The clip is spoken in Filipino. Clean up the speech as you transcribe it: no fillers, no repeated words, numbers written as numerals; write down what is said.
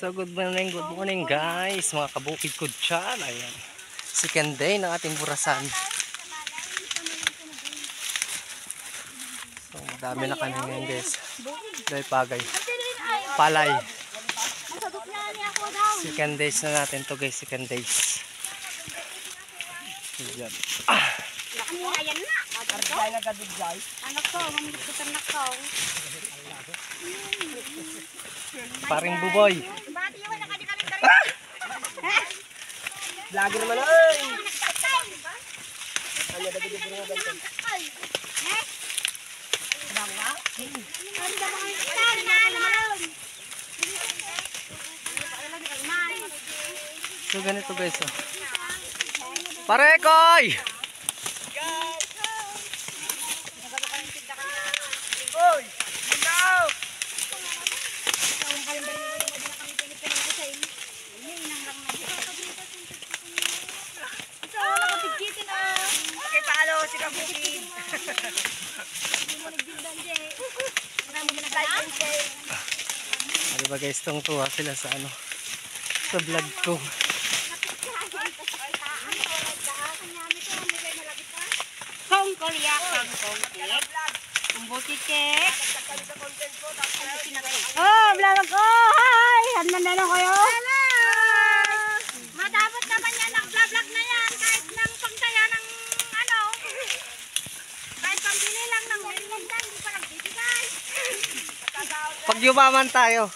So good morning guys, mga kabukid ko dyan. Ayan, second day ng ating burasan. So madami na kami ngayon guys. Dahil palay. Second days na natin to guys, second days. Ayan. Ayan na. Anak ko, mamigit anak ko. Paring buboy. Bati yun, nakadikaling ka rin. Lagi naman ay. Ano dapat yung mga ganito? So ganito guys. Oh. Pare koy! Oy! Ikaw! Okay, paalo si Kabukin. Ano ba guys, tuwa sila sa ano, sa vlog ko. Kong Korea, kong cake. Kumbuti cake. Oh, vlog ko! Hi! Handa na lang kayo? Hello! Matapos naman yan ang vlog na yan. Kahit nang pangsaya ng ano. Kahit pambili lang ng merienda, hindi pa nagbibigay. Pag yumaman tayo.